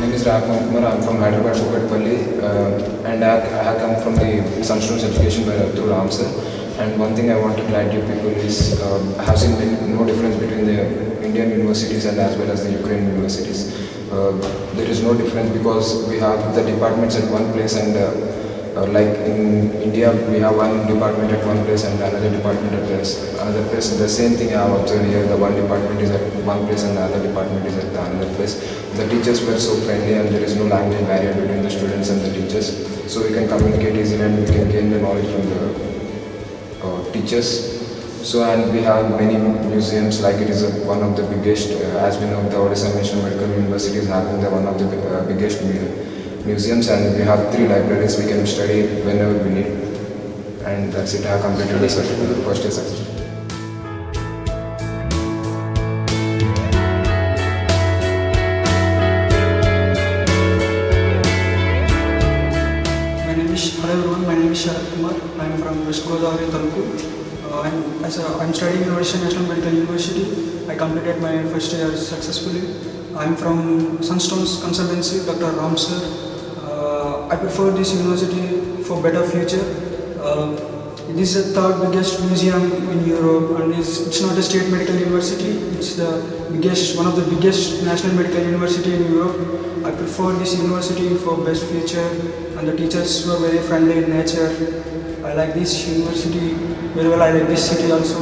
name is Raghav Kumar. I'm from Hyderabad, Shukatpalli, and I have come from the Sunstones Education through Ram sir. And one thing I want to guide you people is I have seen no difference between the Indian universities and as well as the Ukraine universities. There is no difference because we have the departments at one place and like in India we have one department at one place and another department at another place. The same thing I have observed here. The one department is at one place and the other department is at another place. The teachers were so friendly and there is no language barrier between the students and the teachers. So we can communicate easily and we can gain the knowledge from the teachers. So and we have many museums, like it is one of the biggest, as we know, the Odisha National Medical University is having one of the biggest museums, and we have 3 libraries. We can study whenever we need, and that's it. I have completed the first year successfully. Hello everyone, my name is Sharat Kumar. I am from West Godavari Taluku. I'm studying in Odisha National Medical University. I completed my first year successfully. I am from Sunstones Consultancy, Dr. Ram sir. I prefer this university for better future. This is the 3rd biggest museum in Europe, and it's not a state medical university. It's the biggest, one of the biggest national medical university in Europe. I prefer this university for best future, and the teachers were very friendly in nature. I like this university very well. I like this city also.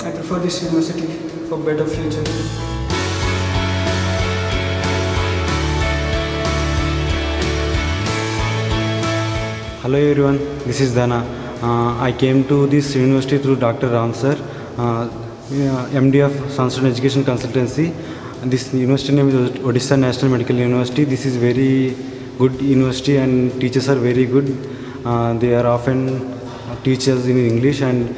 I prefer this university for better future. Hello everyone, this is Dana. I came to this university through Dr. Ram sir, MD of Sunstone Education Consultancy. This university name is Odisha National Medical University. This is very good university and teachers are very good. They are often teachers in English and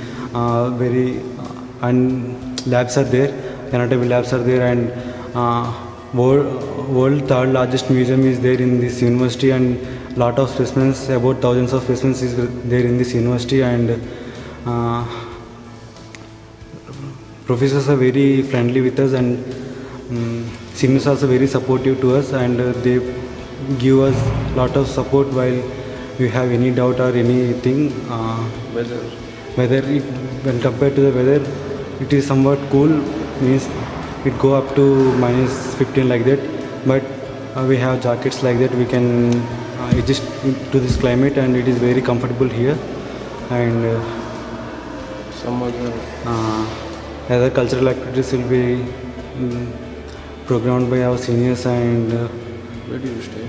labs are there, anatomy labs are there, and world 3rd largest museum is there in this university, and lot of specimens, about thousands of specimens is there in this university, and professors are very friendly with us, and seniors are also very supportive to us, and they give us lot of support while we have any doubt or anything. Weather when compared to the weather, it is somewhat cool, means it go up to -15 like that, but we have jackets like that. We can adjust to this climate, and it is very comfortable here. And some other cultural activities will be programmed by our seniors, and where do you stay?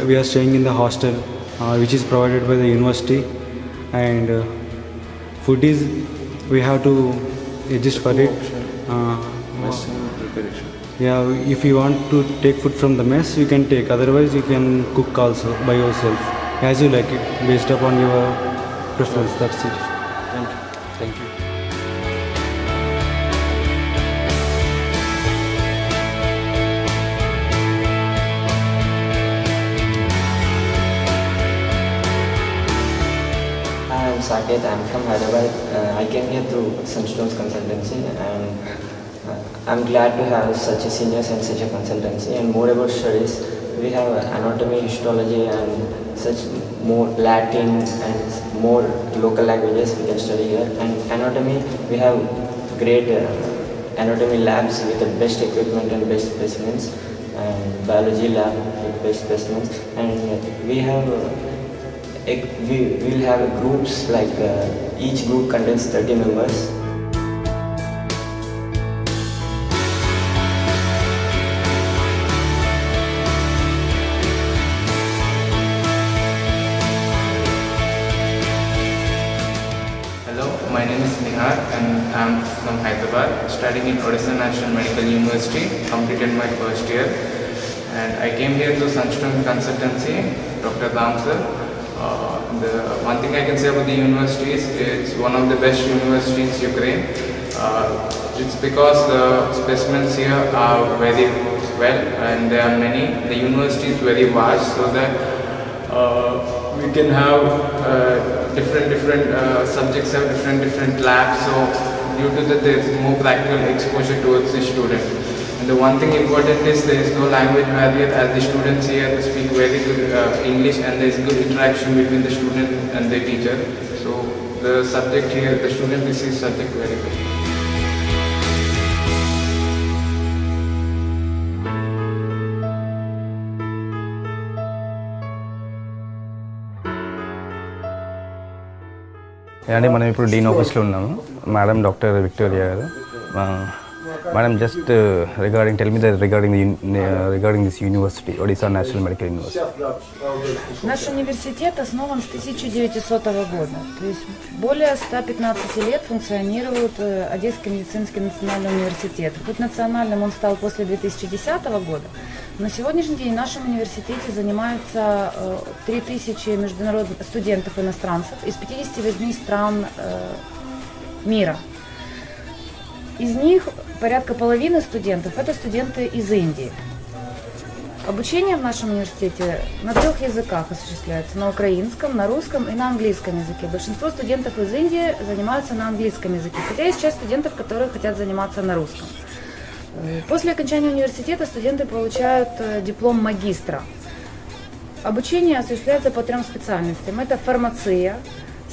We are staying in the hostel which is provided by the university, and food is we have to adjust for it. Mess preparation. Yeah, if you want to take food from the mess, you can take. Otherwise, you can cook also by yourself, as you like it, based upon your preference. That's it. Thank you. Thank you. I'm Saket. I'm from Hyderabad. I came here through Sunstones Consultancy, and I'm glad to have such a seniors and such a consultancy. And more about studies, we have anatomy, histology, and such more Latin and more local languages we can study here. And anatomy, we have great anatomy labs with the best equipment and best specimens, and biology lab with best specimens. And we have we will have groups, like each group contains 30 members. Hello, my name is Nihar and I'm from Hyderabad, studying in Odisha National Medical University, completed my first year. And I came here to Sunstone Consultancy, Dr. Ram sir. The one thing I can say about the university is it's one of the best universities in Ukraine. It's because the specimens here are very well, and there are many. The university is very vast, so that we can have different subjects have different labs. So due to that, there is more practical exposure towards the student. And the one thing important is there is no language barrier, as the students here speak very good English, and there is good interaction between the student and the teacher. So the subject here, the student receives subject very good. అంటే మనం ఇప్పుడు డీన్ ఆఫీస్లో ఉన్నాము. Madam doctor Victoria గారు. Madam just regarding tell me regarding this university, Odisha National Medical University. Наш университет основан с 1900 года. То есть более 115 лет функционирует Одесский медицинский национальный университет. Хоть национальным он стал после 2010 года, на сегодняшний день в нашем университете занимаются 3000 международных студентов-иностранцев из 58 стран мира. Из них порядка половины студентов – это студенты из Индии. Обучение в нашем университете на 3 языках осуществляется – на украинском, на русском и на английском языке. Большинство студентов из Индии занимаются на английском языке, хотя есть часть студентов, которые хотят заниматься на русском. После окончания университета студенты получают диплом магистра. Обучение осуществляется по 3 специальностям – это фармация,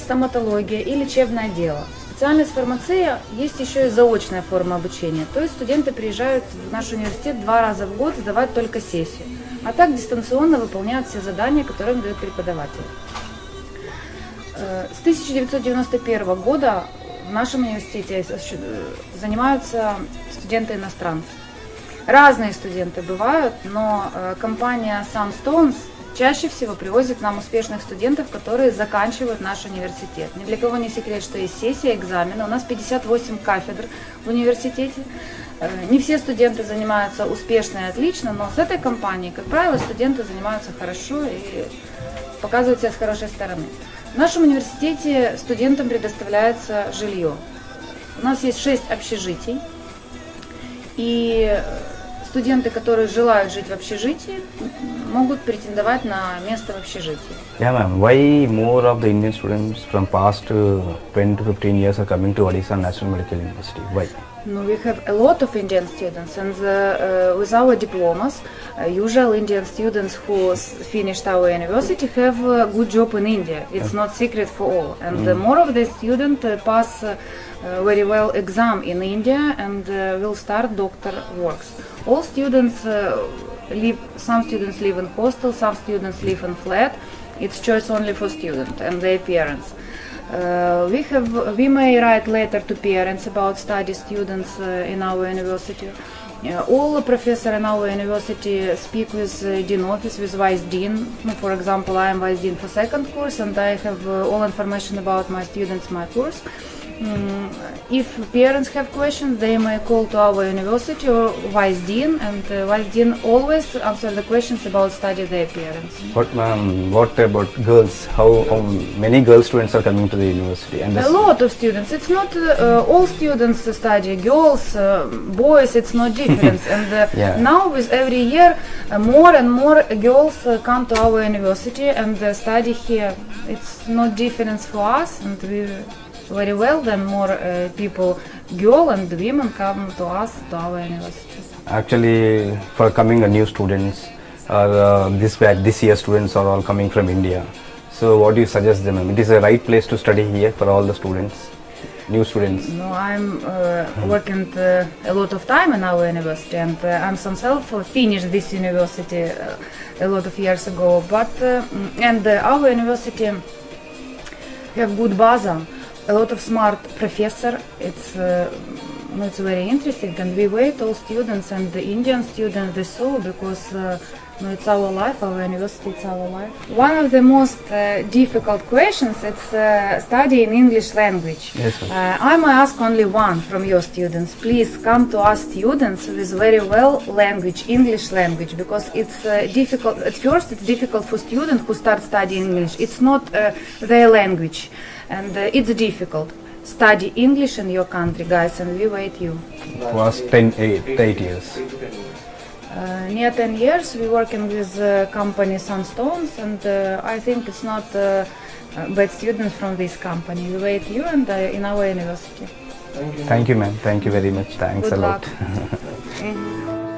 стоматология и лечебное дело. Специальность фармация есть еще и заочная форма обучения, то есть студенты приезжают в наш университет 2 раза в год сдавать только сессию, а так дистанционно выполняют все задания, которые им дает преподаватель. С 1991 года в нашем университете занимаются студенты-иностранцы. Разные студенты бывают, но компания Sunstones чаще всего привозит нам успешных студентов, которые заканчивают наш университет. Ни для кого не секрет, что есть сессия, экзамены. У нас 58 кафедр в университете. Не все студенты занимаются успешно и отлично, но с этой компанией, как правило, студенты занимаются хорошо и показывают себя с хорошей стороны. В нашем университете студентам предоставляется жилье. У нас есть 6 общежитий, и студенты, которые желают жить в общежитии, могут претендовать на место в общежитии. Yeah, ma'am. Why more of the Indian students from past 10 to 15 years are coming to Odisha National Medical University? Why? No, we have a lot of Indian students, and with our diplomas, usual Indian students who finished our university have a good job in India. It's not secret for all, and more of the students pass very well exam in India and will start doctor works. All students some students live in hostel, some students live in flat. It's choice only for student and their parents. We may write letter to parents about study students in our university. All professors in our university speak with dean office, with vice dean. For example, I am vice dean for 2nd course, and I have all information about my students, my course. If parents have questions, they may call to our university or vice dean, and vice dean always answer the questions about study their parents. What about girls? How many girl students are coming to the university? And A lot of students. It's not all students study. Girls, boys, it's no difference. And now with every year, more and more girls come to our university and study here. It's no difference for us, and we very well then more people, girl and women, come to us, to our university. Actually, for coming new students, this year students are all coming from India. So what do you suggest them? It is a right place to study here for all the students, new students. No, I'm working a lot of time in our university, and I'm myself finished this university a lot of years ago. But our university have good baza. A lot of smart professor. It's very interesting, and we wait all students and the Indian students they saw because it's our life, our university, it's our life. One of the most difficult questions it's studying English language. Yes, I may ask only one from your students. Please come to us students with very well language, English language, because it's difficult. At first, it's difficult for students who start studying English. It's not their language. And it's difficult. Study English in your country, guys, and we wait you. Was 8 years. Near 10 years, we're working with company Sunstones, and I think it's not bad students from this company. We wait you and in our university. Thank you, ma'am. Thank you very much. Thanks Good a lot. luck.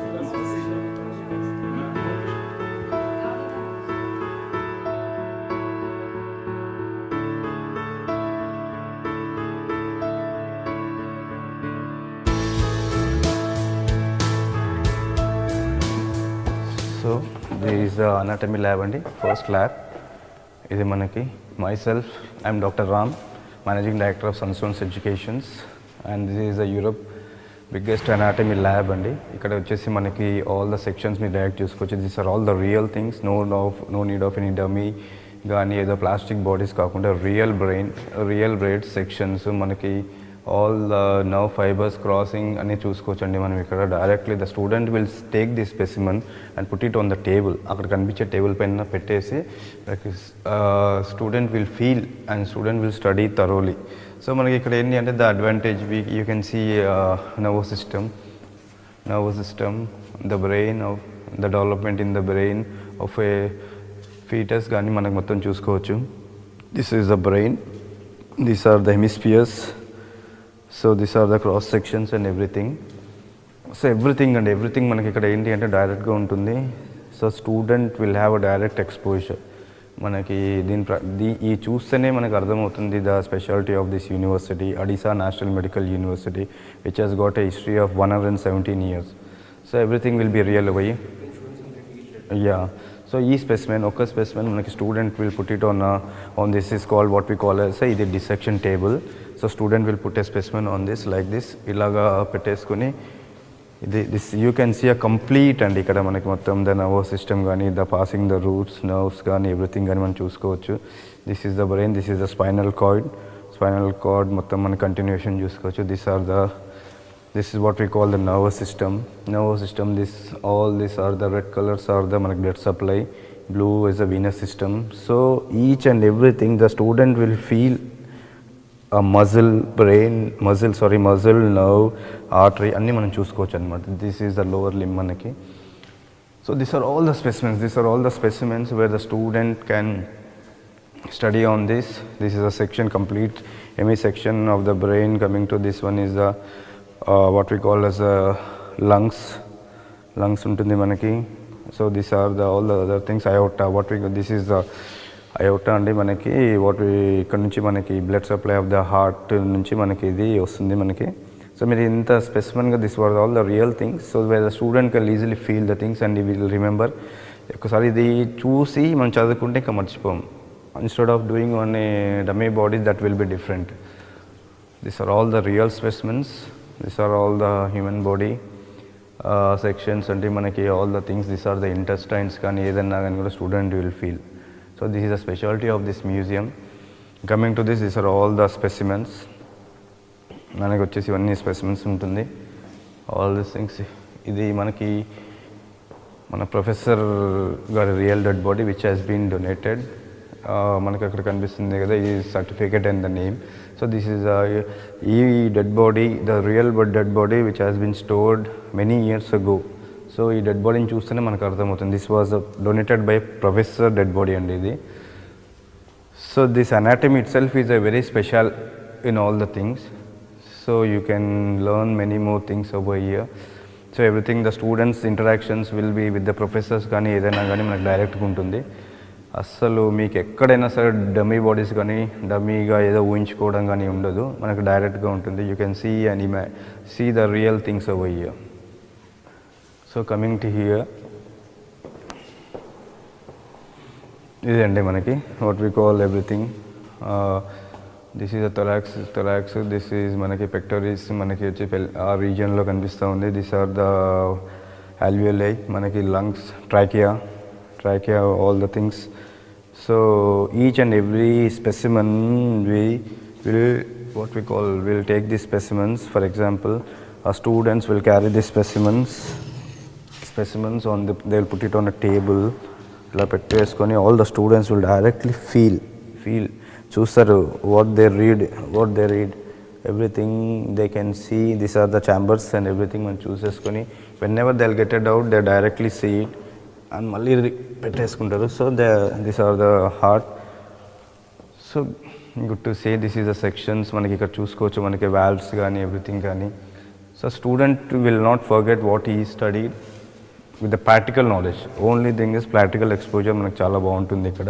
So this is the anatomy lab అండి, first lab. ఇది మనకి myself, I am Dr. Ram, Managing Director of Sunstones Educations, and this is the Europe biggest anatomy lab అండి. ఇక్కడ వచ్చేసి మనకి all the sections మీరు direct చూసుకోవచ్చు. This are all the real things, no need of any dummy కానీ ఏదో plastic bodies కాకుండా real brain sections మనకి all the nerve fibres crossing అని చూసుకోవచ్చు అండి. మనం ఇక్కడ directly the student will take the specimen and put it on the table. అక్కడ కనిపించే టేబుల్ పైన పెట్టేసి student will feel and student will study thoroughly. So మనకి ఇక్కడ ఏంటి అంటే the advantage you can see nervous system, the brain of the development in the brain of a fetus కానీ మనకు మొత్తం చూసుకోవచ్చు. This is the brain, these are the hemispheres, so these are the cross sections and everything. So everything మనకి ఇక్కడ ఏంటి అంటే డైరెక్ట్గా ఉంటుంది. So student will have a direct exposure. మనకి ఈ చూస్తేనే మనకు అర్థమవుతుంది the speciality of this university, Odessa national medical university, which Hess got a history of 117 years. So everything will be real away. Yeah, so ఈ ఒక్క specimen మనకి student will put it on this is called what we call as ఇది dissection table. So student will put a specimen on this like this, ఇలాగా పెట్టేసుకుని this you can see a complete అండి. ఇక్కడ మనకి మొత్తం the nervous system కానీ the passing the roots nerves కానీ everything కానీ మనం చూసుకోవచ్చు. This is the brain, this is the spinal cord మొత్తం మన కంటిన్యూషన్ చూసుకోవచ్చు. This is what we call the nervous system. All these are the red colors are the blood supply, blue is the venous system. So each and everything the student will feel a muscle, nerve, artery అన్నీ మనం చూసుకోవచ్చు అనమాట. This is the lower limb మనకి. So these are all the specimens where the student can study on this. This is a section, complete hemisection of the brain. Coming to this one is the what we call as lungs ఉంటుంది మనకి. So these are all the other things. aorta, this is the aorta అండి మనకి. ఇక్కడ నుంచి మనకి blood supply of the heart నుంచి మనకి ఇది వస్తుంది మనకి. సో మీరు ఇంత స్పెసిఫిక్గా this were all the real things. So where the student can easily feel the things and will remember. ఒకసారి ఇది చూసి మనం చదువుకుంటే ఇంకా మర్చిపోం. Instead of doing on a dummy bodies that will be different. These are all the real specimens. These are all the human body sections అంటే మనకి all the things. These are the intestines కానీ ఏదన్నా కానీ కూడా student will feel. So this is the specialty of this museum. Coming to this, these are all the specimens. మనకి వచ్చేసి ఇవన్నీ specimens ఉంటుంది. All this things. ఇది మనకి మన ప్రొఫెసర్ గారి real dead body which has been donated. మనకి అక్కడ కనిపిస్తుంది కదా ఈ certificate and the name. So this is ఈ dead body, the real dead body which has been stored many years ago. So ఈ డెడ్ బాడీని చూస్తేనే మనకు అర్థమవుతుంది this was donated by professor dead body అండి ఇది. So this anatomy itself is a very special in all the things. So you can learn many more things over here. So everything the students interactions will be with the professors కానీ ఏదైనా కానీ మనకు డైరెక్ట్గా ఉంటుంది. అస్సలు మీకు ఎక్కడైనా సరే డమ్మీ బాడీస్ కానీ డమ్మీగా ఏదో ఊహించుకోవడం కానీ ఉండదు, మనకు డైరెక్ట్గా ఉంటుంది. You can see the real things over here. So coming to here, ఇదండి మనకి what we call everything. This is the thorax, this is మనకి పెక్టోరీస్ మనకి వచ్చి ఆ రీజియన్లో కనిపిస్తూ ఉంది. దిస్ ఆర్ ద alveoli, మనకి lungs, trachea, all the things. So each and every specimen we will take these specimens. For example, our students will carry these specimens on they will put it on a table. ఇలా పెట్టేసుకొని all the students will directly feel చూస్తారు what they read everything they can see. These are the chambers and everything మనం చూసేసుకొని whenever they'll get a doubt they directly see it and మళ్ళీ పెట్టేసుకుంటారు. So these are the heart. So good to say this is the sections. మనకి ఇక్కడ చూసుకోవచ్చు మనకి valves కానీ everything కానీ. So student will not forget what he studied with the practical knowledge. Only thing is practical exposure మనకు చాలా బాగుంటుంది ఇక్కడ.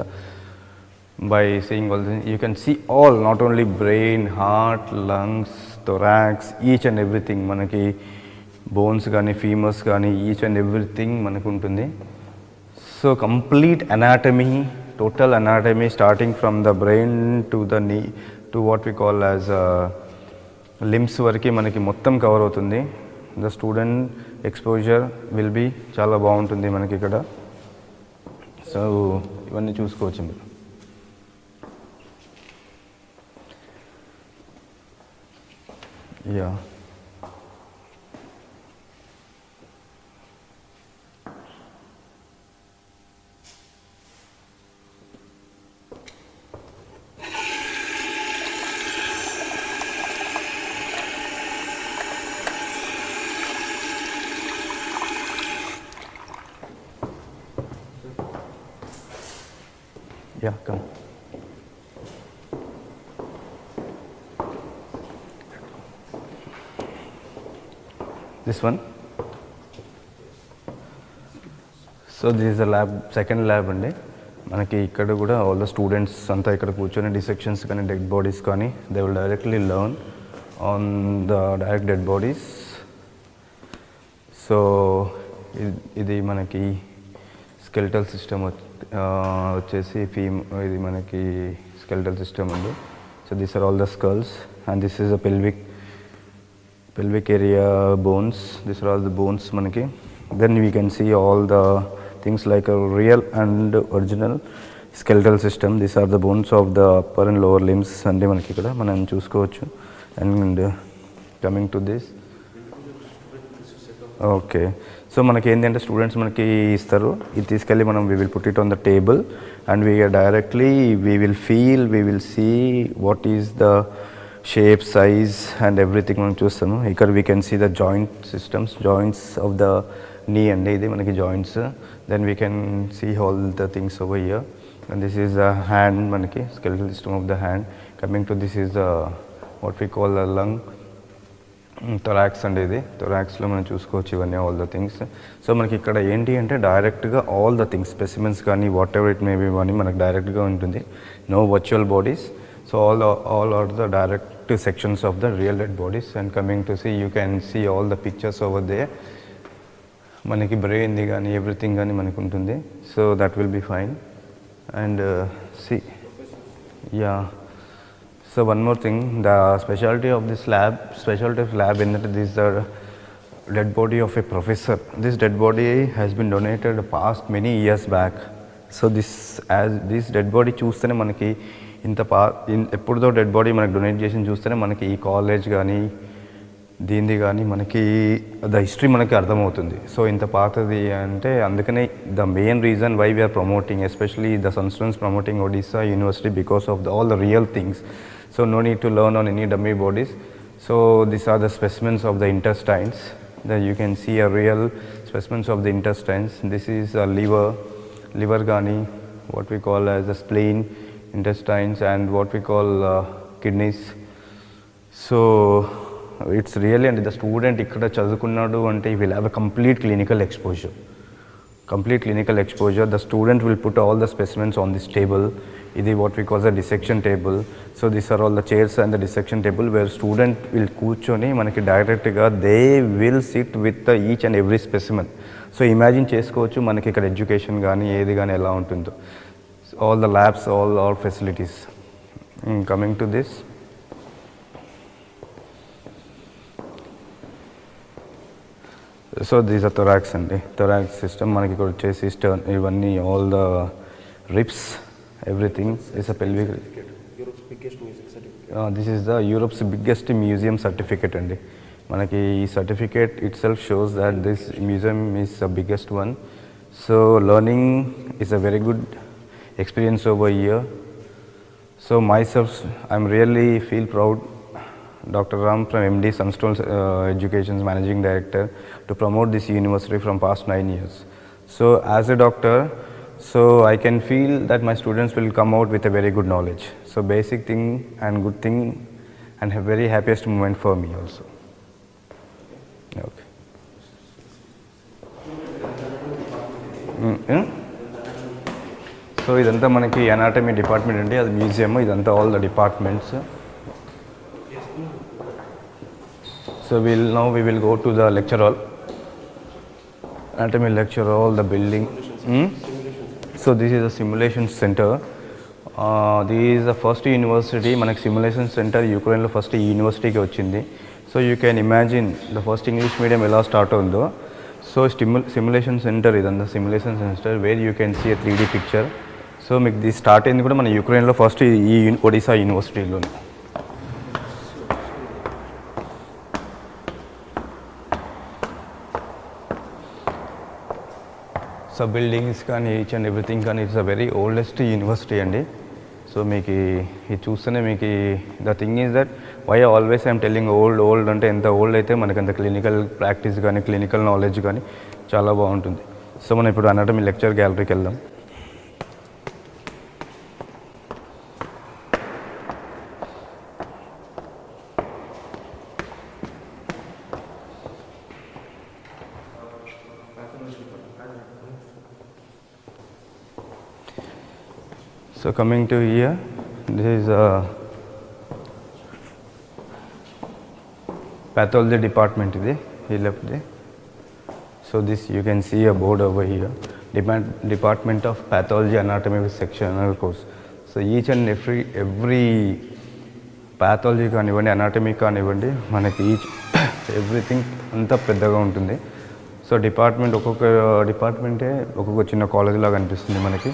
By seeing all this you can see all, not only brain, heart, lungs, thorax, each and everything. మనకి bones కానీ femurs కానీ each and everything మనకు ఉంటుంది. So complete anatomy, total anatomy starting from the brain to the knee to what we call as limbs వరకు మనకి మొత్తం cover అవుతుంది. The student exposure will be చాలా బాగుంటుంది మనకి ఇక్కడ. సో ఇవన్నీ చూసుకోవచ్చు మీరు. Yeah Yeah, come. This one. So this is the lab, second lab అండి. మనకి ఇక్కడ కూడా ఆల్ ద స్టూడెంట్స్ అంతా ఇక్కడ కూర్చొని డిసెక్షన్స్ కానీ డెడ్ బాడీస్ కానీ they will directly learn on the direct dead bodies. So ఇది మనకి స్కెల్టల్ సిస్టమ్ వచ్చేసి ఇది మనకి స్కెల్టల్ సిస్టమ్ ఉంది. So these are all the skulls and this is the pelvic area bones. These are all the bones manaki. Then we can see all the things like a real and original skeletal system. These are the bones of the upper and lower limbs andi manaki ikkada manam chuskovachu. And coming to this, okay, so manaki endi ante students manaki istaru, ఇది తీసుకెళ్ళి మనం we will put it on the table and we directly we will feel, we will see what is the shape, size and everything మనం చూస్తాము. ఇక్కడ we can see the joint systems, joints of the knee అండి, ఇది మనకి joints. Then we can see all the things over here and this is the hand మనకి skeletal system of the hand. Coming to this is the what we call the lung, thorax అండి, ఇది థొరాక్స్లో మనం చూసుకోవచ్చు ఇవన్నీ all the things. So మనకి ఇక్కడ ఏంటి అంటే డైరెక్ట్గా ఆల్ ద థింగ్స్ స్పెసిమెన్స్ కానీ whatever it may be అని మనకు డైరెక్ట్గా ఉంటుంది. No virtual bodies. So all are the direct sections of the real dead bodies. And coming to see, you can see all the pictures over there. Manaki brain di gaani everything gaani manaki untundi. So that will be fine. And see, yeah. So one more thing, the specialty of this lab in that this is the dead body of a professor. This dead body has been donated past many years back. So this dead body చూస్తేనే మనకి ఎప్పుడుదో dead body మనకి donate చేసి చూస్తేనే మనకి ఈ college కానీ దీనిది కానీ మనకి ద హిస్టరీ మనకి అర్థమవుతుంది. సో ఇంత పాతది అంటే అందుకనే the main reason why we are promoting, especially the sun students promoting Odisha university because of all the real things. So no need to learn on any dummy bodies. So these are the specimens of the intestines. That you can see a real specimens of the intestines. This is a liver కానీ what we call as the spleen, intestines and what we call kidneys. So it's really, and the student ikkada chadukunnadu ante he will have a complete clinical exposure. The student will put all the specimens on this table. Idi what we call the dissection table. So these are all the chairs and the dissection table where student will కూర్చొని మనకి direct గా they will sit with each and every specimen. So imagine చేసుకోవచ్చు మనకి ఇక్కడ education కానీ ఏది కానీ ఎలా ఉంటుందో. All the labs, all facilities. Coming to this, so these are thorax అండి. థొరాక్స్ సిస్టమ్ మనకి ఇక్కడ వచ్చేసి స్టర్న్ ఇవన్నీ all the ribs everything is a pelvic. This is the Europe's biggest museum certificate అండి. మనకి ఈ certificate itself shows that this museum is the biggest one. So learning is a very good experience over here. So myself, I'm really feel proud, Dr. Ram from MD Sunstone Education's Managing Director, to promote this university from past 9 years. So as a doctor, so I can feel that my students will come out with a very good knowledge. So basic thing and good thing and a very happiest moment for me also. Okay. So ఇదంతా మనకి anatomy department అండి, అది museum. ఇదంతా all the departments. So we will go to the lecture hall, anatomy lecture hall, the building. So this is a simulation center. This is the first university మనకి simulation center యుక్రెయిన్లో first ఈ యూనివర్సిటీకి వచ్చింది. So you can imagine the first English medium ఎలా start అవుందో. So simulation centre ఇదంతా simulation centre where you can see a 3D picture. So మీకు ఇది స్టార్ట్ అయింది కూడా మన యుక్రెయిన్లో ఫస్ట్ ఈ ఒడిశా యూనివర్సిటీలోనే. సో బిల్డింగ్స్ కానీ ఈచ్ అండ్ ఎవ్రీథింగ్ కానీ it's a very oldest university అండి. సో మీకు ఇది చూస్తేనే మీకు the thing is that why always I'm telling old అంటే ఎంత ఓల్డ్ అయితే మనకి అంత క్లినికల్ ప్రాక్టీస్ కానీ క్లినికల్ నాలెడ్జ్ కానీ చాలా బాగుంటుంది. సో మనం ఇప్పుడు అనాటమీ లెక్చర్ గ్యాలరీకి వెళ్దాం. So coming to here, this is a pathology department is he left there. So this you can see a board over here, Department of Pathology Anatomy with sectional course. So each and every pathology కానివ్వండి anatomy కానివ్వండి మనకి each everything అంతా పెద్దగా ఉంటుంది. So department ఒక్కొక్క డిపార్ట్మెంటే ఒక్కొక్క చిన్న కాలేజ్ లాగా అనిపిస్తుంది మనకి.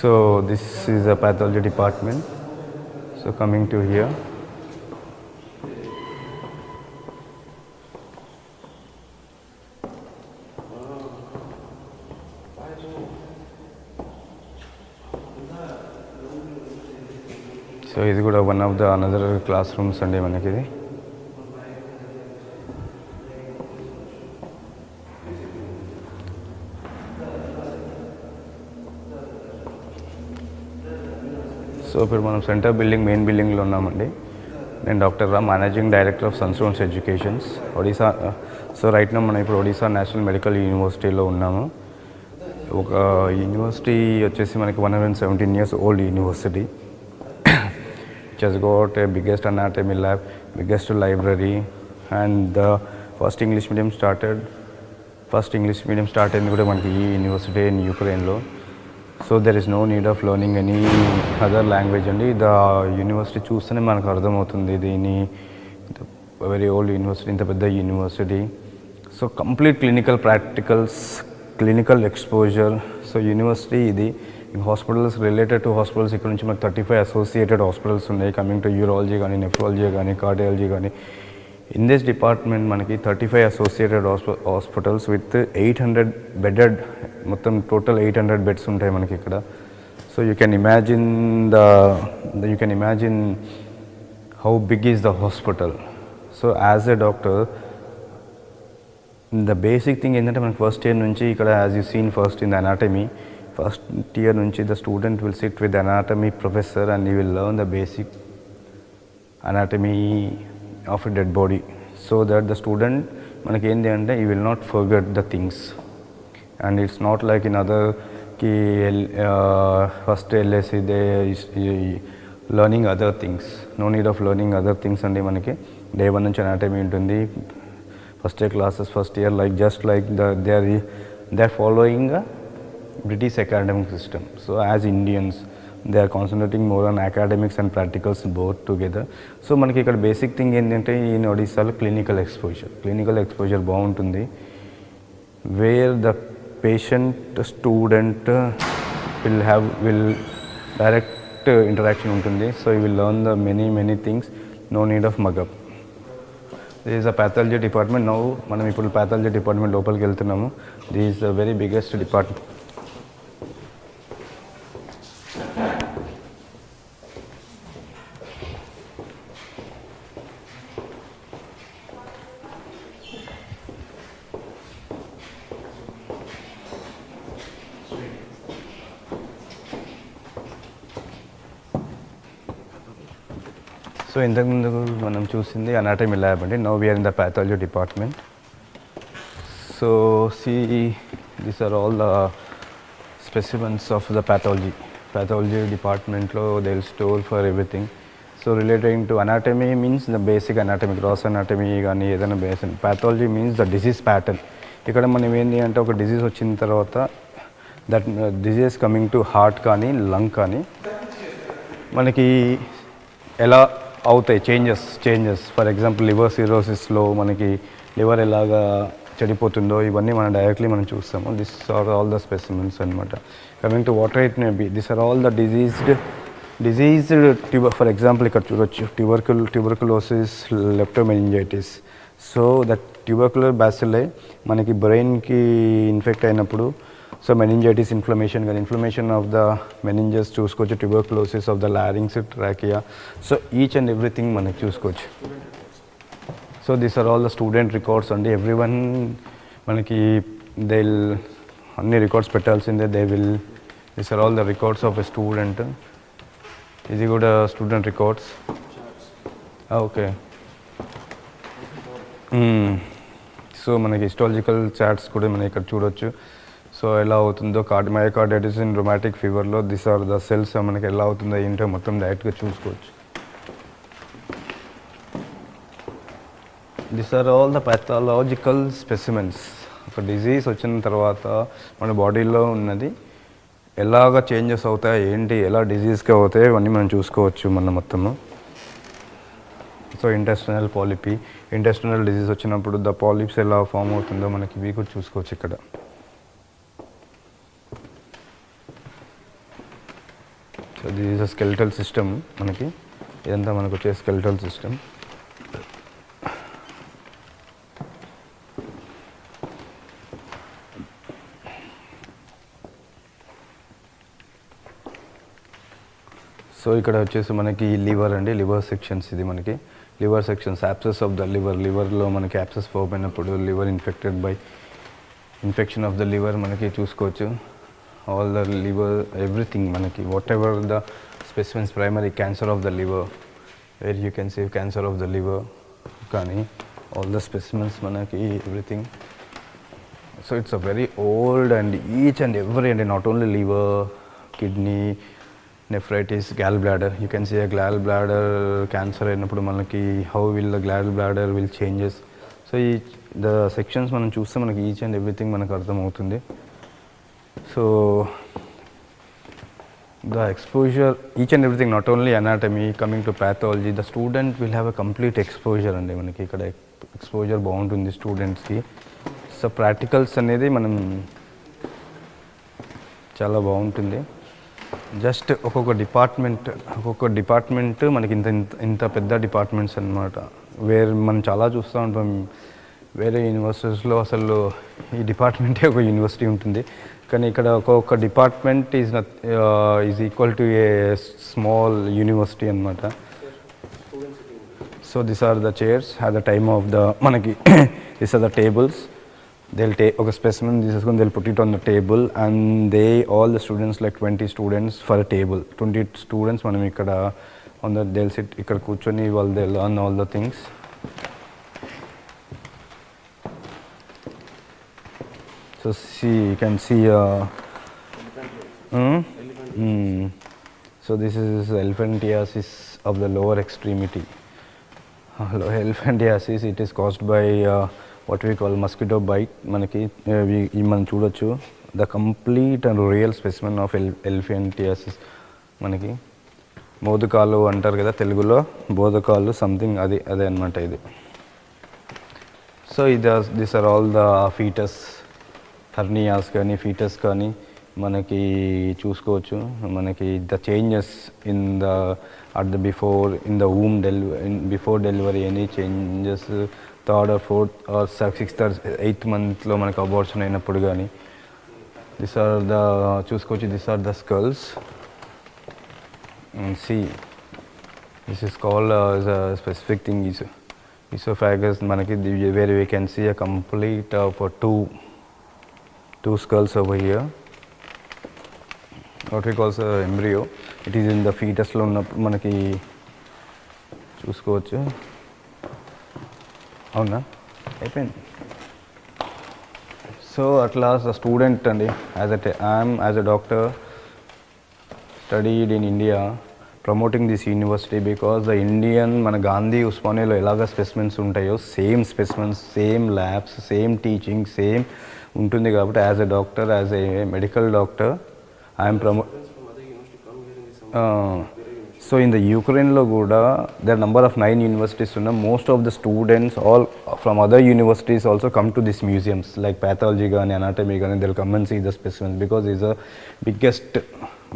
So this is a pathology department. So coming to here, so ఇది కూడా one of the another classrooms అండి మనకి ఇది. సో ఇప్పుడు మనం సెంటర్ బిల్డింగ్ మెయిన్ బిల్డింగ్లో ఉన్నామండి. నేను doctor Ram, managing director of Sunstones educations Odisha. So right నా మనం ఇప్పుడు ఒడిశా నేషనల్ మెడికల్ యూనివర్సిటీలో ఉన్నాము. ఒక యూనివర్సిటీ వచ్చేసి మనకి 117 years old university. It has got a biggest anatomy lab, biggest library and the first English medium start అయింది కూడా మనకి ఈ యూనివర్సిటీ ఇన్ యుక్రెయిన్లో. So there is no need of learning any other language అండి. The university చూస్తేనే మనకు అర్థమవుతుంది దీని వెరీ ఓల్డ్ యూనివర్సిటీ, ఇంత పెద్ద university. So complete clinical practicals, clinical exposure. So university ఇది. హాస్పిటల్స్ రిలేటెడ్ టు హాస్పిటల్స్ ఇక్కడ నుంచి మనకు 35 అసోసియేటెడ్ హాస్పిటల్స్ ఉన్నాయి. కమింగ్ టు యూరాలజీ కానీ, నెఫ్రాలజీ కానీ, కార్డియాలజీ కానీ. ఇన్ దిస్ డిపార్ట్మెంట్ మనకి 35 అసోసియేటెడ్ హాస్పిటల్స్ విత్ 800 బెడెడ్, మొత్తం టోటల్ 800 బెడ్స్ ఉంటాయి మనకి ఇక్కడ. So you can imagine how big is the hospital. So as a doctor the basic thing ఏంటంటే మనకి ఫస్ట్ ఇయర్ నుంచి ఇక్కడ as you seen first in the anatomy, first year నుంచి the student will sit with anatomy professor and you will learn the basic anatomy of a dead body, so that the student మనకి ఏంటి అంటే he will not forget the things, and it's not like in other ki first LSC they learning other things. No need of learning other things అండి. మనకి day 1 నుంచి anatomy ఉంటుంది, first year classes first year, like just like they are following a British academic system. So as Indians they are concentrating more on academics and practicals both together. So మనకి ఇక్కడ basic thing ఏంటంటే ఈ ఒడిశాలో clinical exposure బాగుంటుంది. Where the patient student will direct interaction ఉంటుంది. So you will learn the many things, no need of mug up. This is a pathology department. Now మనం ఇప్పుడు pathology department లోపలికి వెళ్తున్నాము. This is the very biggest department. So ఇంతకుముందు మనం చూసింది anatomy lab అండి. Now we are in the pathology department. So see these are all the specimens of the pathology డిపార్ట్మెంట్లో they will store for everything. So relating to anatomy means the basic anatomy, gross anatomy కానీ ఏదైనా basic. Pathology means the disease pattern. ఇక్కడ మనం ఏంటి అంటే ఒక disease వచ్చిన తర్వాత that disease coming to heart కానీ లంగ్ కానీ మనకి ఎలా అవుతాయి చేంజెస్ ఫర్ ఎగ్జాంపుల్ లివర్ సిరోసిస్లో మనకి లివర్ ఎలాగా చెడిపోతుందో ఇవన్నీ మనం డైరెక్ట్లీ మనం చూస్తాము. This are all the specimens అనమాట. Coming to water it may be this are all the diseased for example ఇక్కడ చూడొచ్చు tuberculosis, leptomeningitis. So that tubercular bacilli మనకి బ్రెయిన్కి ఇన్ఫెక్ట్ అయినప్పుడు so meningitis inflammation of the meninges చూసుకోవచ్చు, tuberculosis of the larynx, trachea. So each and everything మనకి చూసుకోవచ్చు. So these are all the student records అండి. Everyone మనకి దే అన్ని రికార్డ్స్ పెట్టాల్సిందే. These are all the records of a student. ఇది కూడా స్టూడెంట్ రికార్డ్స్. ఓకే. సో మనకి హిస్టాలజికల్ చార్ట్స్ కూడా మనం ఇక్కడ చూడొచ్చు. సో ఎలా అవుతుందో మయోకార్డైటిస్ ఇన్ రొమాటిక్ ఫీవర్లో దిస్ ఆర్ ద సెల్స్ మనకి ఎలా అవుతుందో ఏంటో మొత్తం డైరెక్ట్గా చూసుకోవచ్చు. This are all the pathological specimens. ఒక డిజీజ్ వచ్చిన తర్వాత మన బాడీలో ఉన్నది ఎలాగ చేంజెస్ అవుతాయి, ఏంటి, ఎలా డిజీజ్గా అవుతాయి, ఇవన్నీ మనం చూసుకోవచ్చు మన మొత్తము. సో ఇంటెస్టినల్ పాలిపీ, ఇంటెస్టినల్ డిజీజ్ వచ్చినప్పుడు ద పాలిప్స్ ఎలా ఫామ్ అవుతుందో మనకి ఇవి కూడా చూసుకోవచ్చు ఇక్కడ. So this is a skeletal system. మనకి ఇదంతా మనకు వచ్చే స్కెలిటల్ సిస్టమ్. సో ఇక్కడ వచ్చేసి మనకి లివర్ అండి, లివర్ సెక్షన్స్. ఇది మనకి liver sections, abscess of the లివర్లో మనకి యాప్సెస్ ఫామ్ అయినప్పుడు liver infected by infection of the liver మనకి చూసుకోవచ్చు. ఆల్ ద లివర్ ఎవ్రీథింగ్ మనకి whatever the specimens, primary cancer of the liver where you can see cancer of the liver కానీ all the specimens మనకి everything. So it's a very old and each and every and not only liver, kidney, nephritis, gallbladder. You can see a gallbladder cancer అయినప్పుడు మనకి how will the gallbladder will changes. So ఈ the sections మనం చూస్తే మనకి each and everything మనకు అర్థమవుతుంది. So the exposure each and everything not only anatomy, coming to pathology, the student will have a complete exposure అండి. మనకి ఇక్కడ exposure బాగుంటుంది స్టూడెంట్స్కి. సో ప్రాక్టికల్స్ అనేది మనం చాలా బాగుంటుంది. జస్ట్ ఒక్కొక్క డిపార్ట్మెంట్ మనకి ఇంత పెద్ద డిపార్ట్మెంట్స్ అన్నమాట. మనం చాలా చూస్తూ ఉంటాం వేరే యూనివర్సిటీస్లో అసలు ఈ డిపార్ట్మెంటే ఒక యూనివర్సిటీ ఉంటుంది. కానీ ఇక్కడ ఒక్కొక్క department is equal to a small university అన్నమాట. So this are the chairs at the time of the మనకి this are the tables. They'll take a specimen, they'll put it on the table and all the students, like 20 students for a table. 20 students manam ikkada on the, they'll sit ikkada కూర్చొని వాళ్ళు they'll learn all the things. So see, you can see so this is elephantiasis of the lower extremity. Elephantiasis, it is caused by what we call mosquito bite. మనకి మనం చూడొచ్చు the complete and real specimen of elephantiasis. మనకి మోదకాలు అంటారు కదా తెలుగులో, బోధకాలు something అదే అనమాట ఇది. So this are all the foetus, hernias కానీ ఫీటస్ కానీ మనకి చూసుకోవచ్చు. మనకి the changes in the at the before delivery any changes, third or fourth or sixth or 8th మంత్లో మనకు అబార్షన్ అయినప్పుడు కానీ దిస్ ఆర్ ద చూసుకోవచ్చు. This are the skulls and see this is called as a specific thing is esophagus manaki where we can see a complete for two skulls over here, what we call the embryo. It is in the fetus lo unnappudu manaki చూసుకోవచ్చు. అవునా అయిపోయింది. So అట్లా student అండి, as a doctor, studied in India, promoting this university because the Indian మన గాంధీ ఉస్మానియాలో ఎలాగ specimens ఉంటాయో same specimens, same labs, same teaching, same ఉంటుంది. కాబట్టి as a doctor, as a medical doctor I'm so in the యుక్రెయిన్లో కూడా there number of 9 universities ఉన్న most of the students all from other universities also come to this museums like pathology కానీ anatomy కానీ they'll come and see the specimens because it's the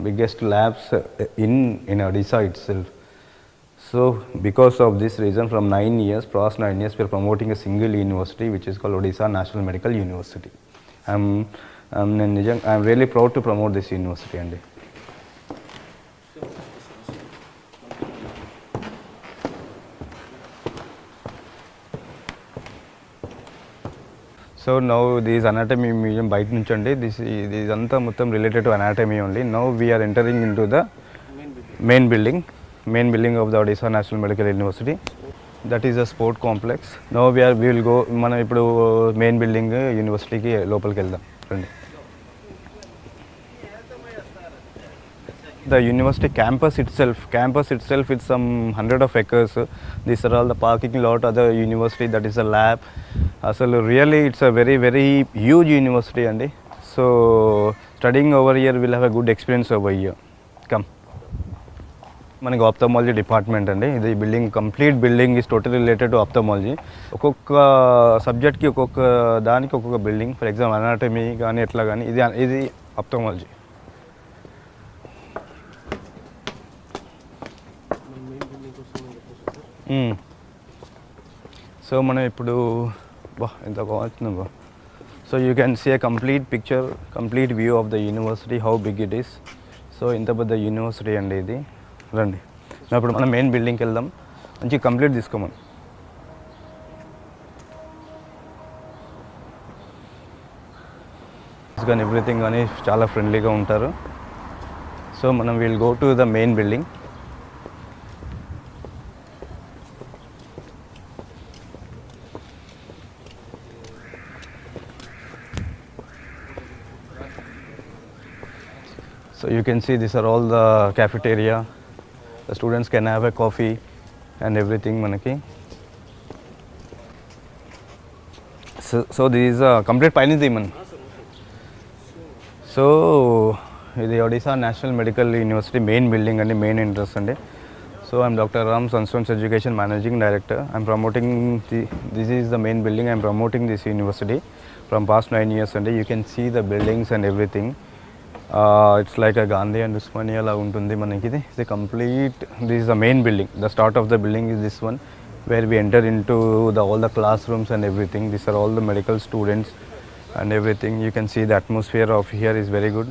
biggest labs in Odisha itself. So because of this reason from 9 years, past 9 years, we are promoting a single university which is called Odisha National Medical University. I'm really proud to promote this university. And so now this anatomy museum బయట నుంచి అండి this అంతా మొత్తం related to anatomy only. Now we are entering into the main building of the Odisha National Medical University. That is a sport complex. Now we will go మనం ఇప్పుడు main building యూనివర్సిటీకి లోపలికి వెళ్దాం రండి. The university campus itself is some 100 of acres. These are all the parking lot of the university. That is a lab. So really it's a very very huge university అండి. So studying over here will have a good experience over here. Come. మనకి ophthalmology department అండి. ఇది building complete building is totally related to ophthalmology. ఒక్కొక్క సబ్జెక్ట్కి ఒక్కొక్క దానికి ఒక్కొక్క building. For example anatomy కానీ ఎట్లా కానీ ఇది ఆప్థమాలజీ. సో మనం ఇప్పుడు ఎంత బాగుంటుంది బా. So you can see a complete picture, complete view of the university, how big it is. So ఇంత పెద్ద యూనివర్సిటీ అండి ఇది. రండి ఇప్పుడు మనం మెయిన్ బిల్డింగ్కి వెళ్దాం. మంచి కంప్లీట్ తీసుకోమని. కానీ ఎవ్రీథింగ్ కానీ చాలా ఫ్రెండ్లీగా ఉంటారు. సో మనం will go to the main building. So you can see these are all the cafeteria. The students can have a coffee and everything manaki. So this is a complete Painidi man. So the Odisha National Medical University main building and the main entrance ande. So I'm Dr. Ram, Sunstones Education Managing Director. I'm promoting this is the main building. I'm promoting this university from past 9 years and you can see the buildings and everything. It's like a Gandhi and Usmania la untundi manaki. It's a complete, this is the main building. The start of the building is this one where we enter into all the classrooms and everything. These are all the medical students and everything. You can see the atmosphere of here is very good.